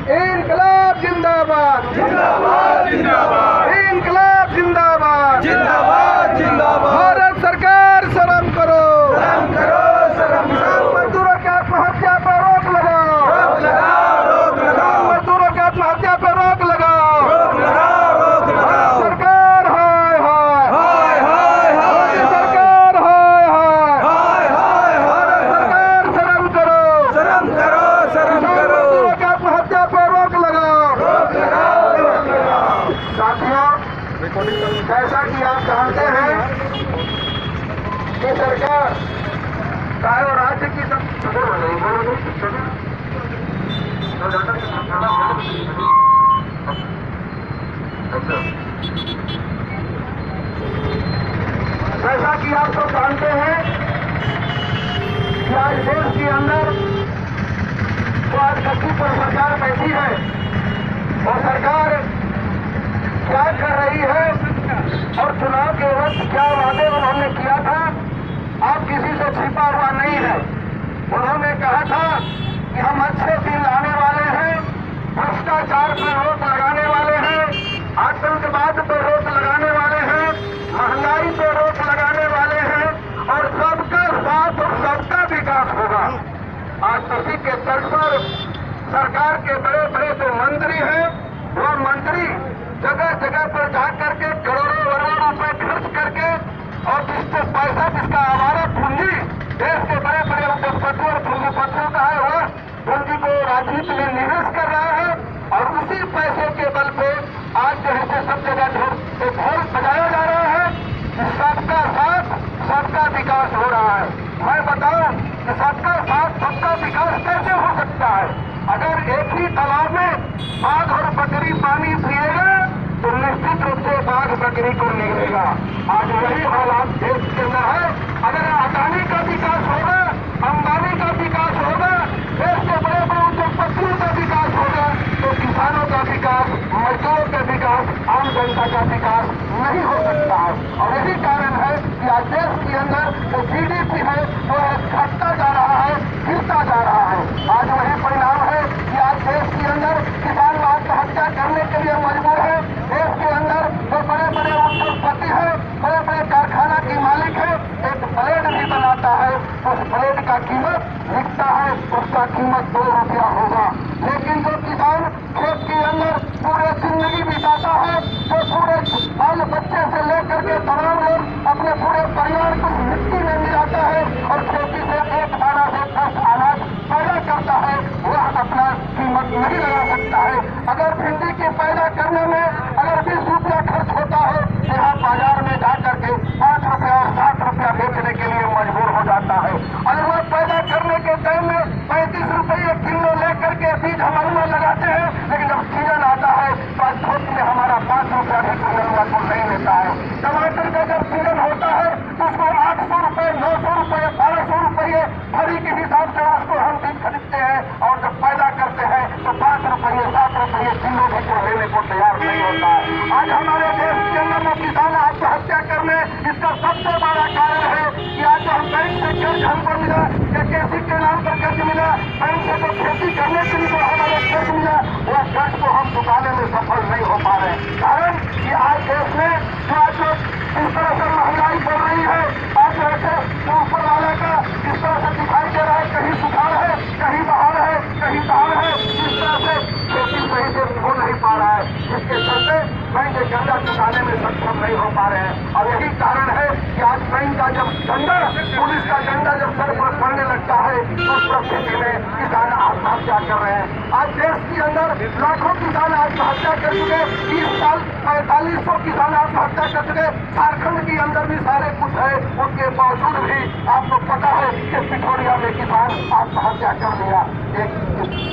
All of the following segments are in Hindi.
इनकलाब जिंदाबाद, जिंदाबाद जिंदाबाद, इनकलाब जिंदाबाद, जिंदाबाद जिंदाबाद। भारत सरकार शर्म करो, शर्म करो, शर्म करो। मजदूरों की आत्महत्या पर रोक लगाओ, रोक लगाओ, रोक लगाओ, मजदूरों की आत्महत्या पर रोक लगाओ, रोक लगाओ, रोक लगाओ। सरकार हाय हाय, हाय हाय हाय सरकार हाय हाय, हाय हाय हाय। सरकार शर्म करो, शर्म करो, शर्म करो। मजदूरों की आत्महत्या पर रोक लगाओ, रोक लगाओ, रोक लगाओ। साथियों, जैसा कि आप जानते हैं कि सरकार चाहे वो राज्य की जैसा कि आप सब जानते हैं कि आज देश के अंदर जो आज गद्दी पर सरकार बैठी है और सरकार क्या कर रही है और चुनाव के वक्त क्या वादे उन्होंने किया था, आप किसी से छिपा हुआ नहीं है। उन्होंने कहा था कि हम अच्छे दिन लाने वाले हैं, भ्रष्टाचार पर रोक लगाने वाले हैं, आतंकवाद पर रोक लगाने वाले हैं, महंगाई पर रोक लगाने वाले हैं और सबका साथ और सबका विकास होगा। आज उसी के तर्ज पर सरकार के बड़े बड़े जो मंत्री हैं वह मंत्री जगह जगह पर जा करके करोड़ों करोड़ों रुपए खर्च करके और जिसको पैसा जिसका आवारा पूंजी देश के बड़े बड़े उद्योगपतियों और पूंजीपतियों का है वह पूंजी को राजनीति में निवेश कर रहा है और उसी पैसे के बल पे आज जो है सब जगह ढोल बजाया जा रहा है कि सबका साथ सबका विकास हो रहा है। मैं बताऊं कि सबका साथ सबका विकास कैसे हो सकता है? अगर एक ही तालाब में बाघ और बकरी पानी पिएगा तो निश्चित रूप से बाघ बकरी को निकलेगा। आज वही हालात देश के अंदर है। अगर अदानी का विकास होगा, अंबानी का विकास होगा, देश के बड़े बड़े उद्योगपतियों का विकास होगा तो किसानों का विकास, मजदूरों का विकास, आम जनता का विकास नहीं हो सकता है। और यही कारण है कि आज देश के अंदर जो जीडीपी है वो घटता जा रहा है, गिरता जा रहा है। आज वही परिणाम है कि आज देश के अंदर किसान आत्महत्या करने के लिए मजबूर है। देश के अंदर जो बड़े बड़े उद्योगपति है, बड़े बड़े कारखाना के मालिक है, एक ब्लेड भी बनाता है, उस ब्लेड का कीमत बिकता है, उसका कीमत 2 रुपया होगा। लेकिन जो किसान खेत के अंदर पूरे जिंदगी बिताता है, जो पूरे बाल बच्चे से लेकर के तमाम लोग अपने पूरे परिवार को मिट्टी में मिलाता है और खेती से एक दाना से 10 अनाज पैदा करता है, वह अपना कीमत नहीं लगा सकता है। अगर भिंडी के पैदा करने में अगर 20 रुपया खर्च होता है, यहाँ बाजार में जाकर के 5 रुपया और 7 रुपया बेचने के लिए मजबूर हो जाता है। अगर वह पैदा करने के टाइम में 35 रुपये किलो लेकर के बीज हम लगाते हैं, लेकिन जब सीजन आता है तो थोक में हमारा 5 रुपया भी किलो को नहीं लेता है। टमाटर का जब सीजन होता है तो उसको 800 रुपये, 900 रुपये, 1200 रुपये भरी के हिसाब से उसको हम बीज खरीदते हैं और जब पैदा करते हैं तो 5 रुपये, 7 रुपये किलो भी को लेने को तैयार नहीं होता है। आज हमारे देश के अंदर में किसान आत्महत्या करने इसका सबसे बड़ा कारण है कि आज हम बैंक से कर्ज हमको मिला, केसी के नाम पर कर्ज मिला, बैंक से तो खेती करने के लिए जो हमारे कर्ज मिला वह कर्ज को हम चुकाने में सफल नहीं हो पा रहे। कारण कि आज देश में जो आज इस तरह से महंगाई बढ़ रही है, आज ऐसे ऊपर वाले का इस तरह से दिखाई दे रहा है, कहीं सुखाड़ है, कहीं बाहर है, कहीं दाल है, इस तरह से खेती सही से हो नहीं पा रहा है, जिसके चलते बैंक कर्जा चुकाने में सक्षम नहीं हो पा रहे हैं। और यही कारण है कि आज बैंक का जब डंडा, पुलिस का डंडा जब सर पर पड़ने लगता है तो उस परिस्थिति में किसान आत्महत्या कर रहे हैं। आज देश के अंदर लाखों किसान आत्महत्या कर चुके, 20 साल 4500 किसान आत्महत्या कर चुके। झारखंड के अंदर भी सारे कुछ है, उसके बावजूद भी आपको पता है कि पिठोरिया में किसान आत्महत्या कर दिया। एक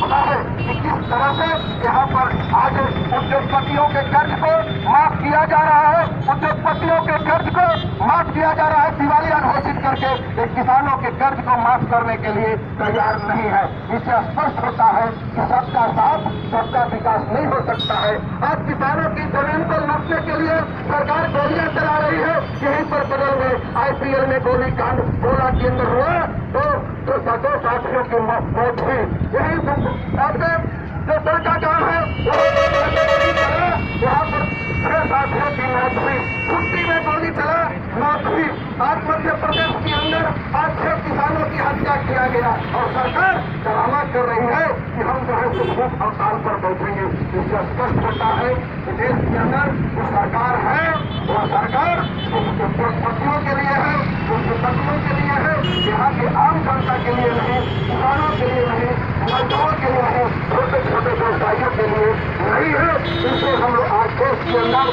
पता है कि किस तरह से यहाँ पर आज उद्योगपतियों के कर्ज को माफ किया जा रहा है, उद्योगपतियों के कर्ज को माफ किया जा रहा है, दिवालिया घोषित करके एक किसानों के कर्ज को माफ करने के लिए तैयार नहीं है। इससे स्पष्ट होता है कि सबका साथ सबका विकास नहीं हो सकता है। आज किसानों की जमीन को लूटने के लिए सरकार गोलियां चला रही है। यहीं पर बगल में IPL में गोली कांड गोला के अंदर हुआ तो 2 साथियों की मौत हुई। यही जो दिल का काम है वहाँ पर 6-7 लोग की मौत हुई, छुट्टी में गोली चला, मौत हुई। आज मध्य प्रदेश के अंदर आज 6 किसानों की हत्या किया गया और सरकार ड्रामा कर रही है कि हम जो है भूख हड़ताल पर बैठेंगे। इससे स्पष्ट होता है कि देश के अंदर जो सरकार है वह सरकार उसके पुरस्पतियों के लिए है, उसके तत्वों के लिए है, यहाँ की आम जनता के लिए नहीं, किसानों के लिए नहीं, मजदूरों के लिए नहीं, छोटे छोटे व्यवसायियों के लिए नहीं है। इससे हम लोग आज देश के अंदर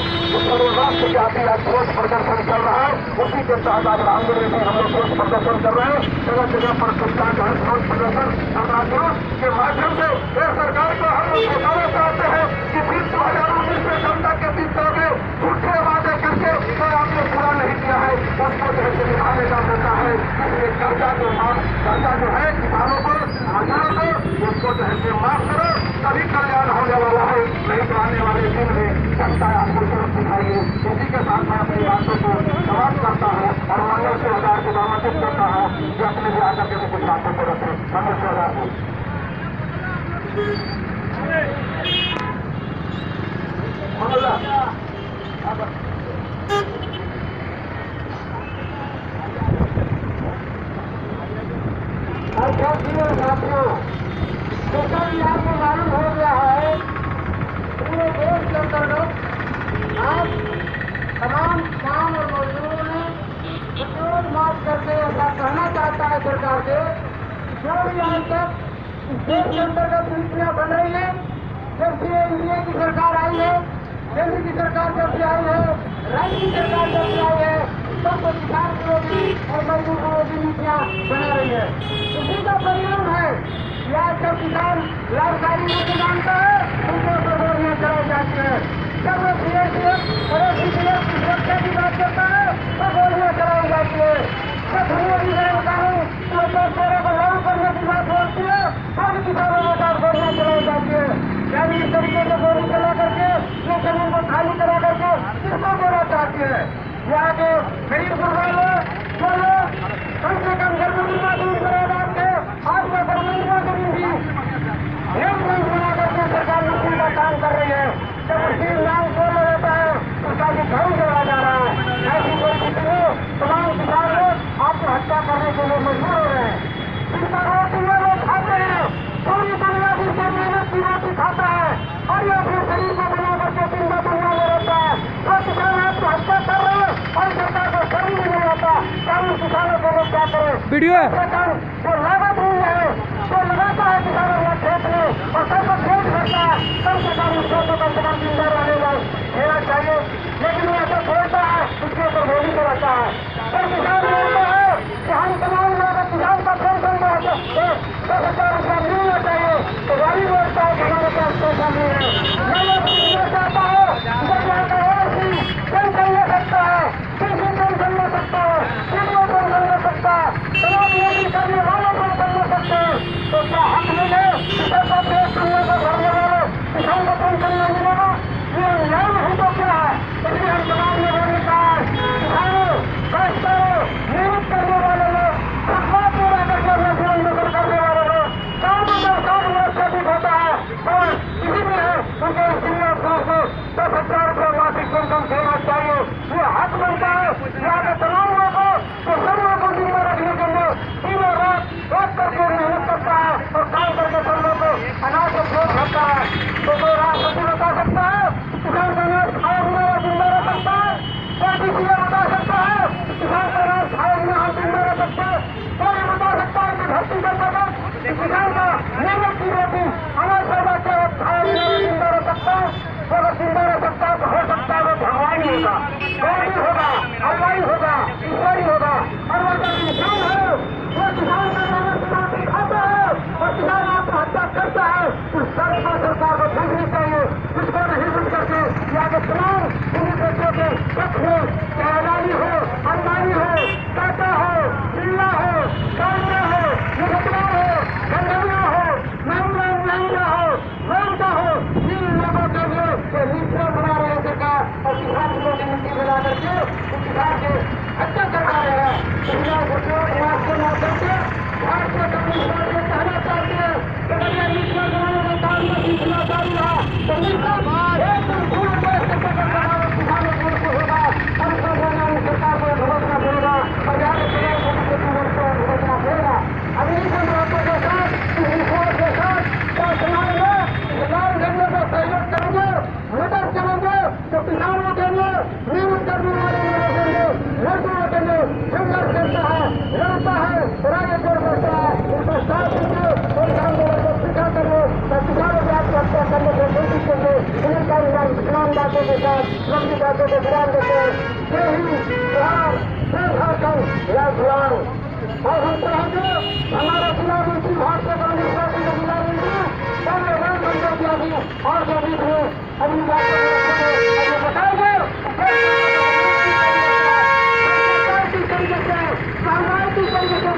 पूरे राष्ट्र व्यापी आज रोष प्रदर्शन चल रहा है, उसी के साथ आज रामपुर में भी हम लोग रोष प्रदर्शन कर रहे हैं। जगह जगह पर सरकार जो है रोष प्रदर्शन के माध्यम से सरकार को हम लोग बताना चाहते हैं कि फिर 2019 में जनता के बीच चलोगे, झूठे वादे करके तो आपने पूरा नहीं किया है, उसको जो है निभाने का होता है। इसलिए कर्जा जो है किसानों पर, मजदूरों को, उसको जो है माफ करो, तभी कल्याण होने वाला है। नहीं तो आने वाले दिन में जनता आपको जरूरत दिखाइए। इसी के साथ मैं अपनी बातों को समाप्त करता हूँ और मंगल से हजार को आमंत्रित करता हूँ कि अपने भी आकर के कुछ बातों को रखें। मंगल से हजार को साथियों, जैसा कि आपको मालूम हो गया है, पूरे देश के अंतर्गत आज तमाम किसान और मजदूरों ने प्रतिरोध मार्च करके ऐसा कहना चाहता है सरकार से, जो भी आज तक इस देश के अंतर्गत नीतियां बन रही है, जब से इंडिया की सरकार आई है, केंद्र की सरकार जब से आई है, राज्य की सरकार जब से आई है, तब तो किसान विरोधी और मजदूर विरोधी नीतियां बना रही है। इसी का परिणाम है कि आज जब किसान लाभकारी नहीं मानता है, उनको प्रबोधन कराई जाती है। जब वो सीएसएफ और सीपीएफ की सुरक्षा की बात करता है, तो गोलियां चलाई जाती है। जब भूमि कानून 2013 को लागू करने की बात होती है, तब किसानों के साथ गोलियां चलाई जाती है। यानी इस तरीके से गोली चला करके ये जमीन को खाली करा करके किसको देना चाहती है? यहाँ के गरीब गुरबान जो लोग कम से कम गर्भवती दूर करा डालते आज में गर्भवती जमीन भी एक बैंक बना करके सरकार नौकरी का काम कर रही है। जब उसकी नाम खोला जाता है उसका भी घर जोड़ा जा रहा है। ऐसी परिस्थिति में तमाम किसान लोग आपको हत्या करने के लिए मजबूर हो रहे हैं। जिनका रोटी ये लोग खाते हैं, पूरी दुनिया की से मेहनत की रोटी खाता है और ये अपने शरीर को बना करके दिन में दुनिया में रहता है। तो किसान आपको हत्या कर रहे हैं और सरकार को शर्म नहीं आता। कानून किसानों के लोग क्या करें? वीडियो जो लागत हुई है, जो लगाता है किसानों का खेत में और सबको खेत करता है, कम से कम उसको तो कम से कम जिंदा रहने वाले देना चाहिए। लेकिन वो ऐसा छोड़ता है, उसके ऊपर गोली चलाता है। तो किसान बोलता है कि हम तमाम लोग किसान का पेंशन तो सरकार उसका मिलना चाहिए, तो गाड़ी बोलता है कि हमारे पास पैसा नहीं है। मैं ये पूछना चाहता हूँ, सरकार का पेंशन ले सकता है, कृषि पेंशन ले सकता है, किसानों पेंशन ले सकता है, तमाम नौकरी करने वालों पेंशन ले सकते हैं, तो क्या हक मिले सरकार पेश करने को भरने वाले किसान को पेंशन नहीं मिलेगा? ये अन्याय नहीं तो क्या है? इसलिए हम तमाम लोगों ने कहा है, किसानों, काश्तकारों, मेहनत करने वाले लोग, सपना पूरा करके अपना जीवन बसर करने वाले लोग, 4 वर्ष से अधिक होता है और इसी में है उनके सीनियर अफसर को 10,000 रुपये मासिक पेंशन देना चाहिए। ये हक बनता है। यहाँ के तमाम लोगों को सर्वों को जिम्मा रखने के लिए तीनों रात एक करके मेहनत करता है और काम करके सर्वों को अनाज को भोग करता है। तो कोई राष्ट्रपति बता सकता है किसान का अनाज खाए बिना वो जिंदा रह सकता है? क्या किसी ये बता सकता है किसान का अनाज खाए बिना हम जिंदा रह सकते हैं? कोई बता सकता है कि धरती का सदन किसान का मेहनत की रोटी अनाज पैदा के खाए बिना वो जिंदा रह सकता है? अगर जिंदा रह सकता है तो हो सकता है वो भगवान ही होगा, गौरी होगा, अल्लाह ही होगा, ईश्वर ही होगा। और वो जब किसान है वो किसान का मेहनत की रोटी खाता है और किसान आत्महत्या करता है, उस सरकार को देखनी चाहिए। उसको नहीं सुन करके यहाँ के तमाम पूरी बच्चों के पक्ष में चाहे अदानी हो, अंबानी हो, टाटा हो, बिरला हो, कांग्रेस हो, मुखतरा हो, गंगलिया हो, महिंद्रा हो, रोमटा हो, इन लोगों के लिए नीतियां बना रहे हैं सरकार और किसान को नीति बना करके किसान के हत्या करवा रहे हैं। इसलिए समाज के माध्यम से भारतीय कम्युनिस्ट पार्टी कहना चाहते हैं कि अगर ये नीतियां बनाने का काम नहीं किया किसानों के लिए मेहनत करने वाले मजदूरों के लिए संघर्ष करता है, लड़ता है, राजनीति करता है, उनको साथ दीजिए और आंदोलन को पीछा करिए, किसानों की आत्महत्या करने की कोशिश करिए, इस्लाम बातों के साथ लंबी बातों को विराम देते हैं। यही बिहार और हम चाहेंगे हमारे खिलाफ इसी भारतीय कांग्रेस पार्टी को मिला देंगे और जो भी थे अपनी बातों बताएंगे तरीके से सामाजिक तरीके से